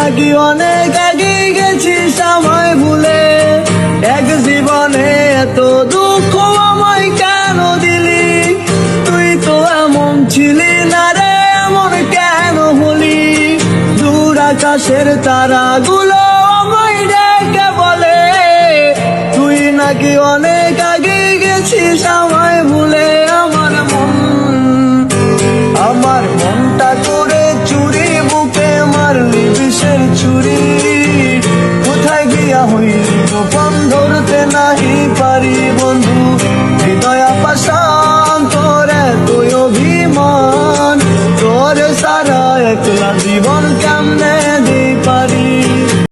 নাকি অনেক আগে গেছিস আমায় ভুলে, এক জীবনে এত দুঃখ আমায় কেন দিলি? তুই তো এমন ছিলি না রে, এমন কেন হলি? দূর আকাশের তারাগুলো আমায় ডেকে বলে, তুই নাকি অনেক আগে গেছিস আমায় ভুলে। আমার মনটা করে চুরি, বুকে মারলি বিষের ছুরি। কোথায় গিয়া হইলি গোপন ধরতে নাহি পারি বন্ধু, হৃদয় পাষাণ তোর এতই অভিমান। তোর সারা একলা জীবন কেমনে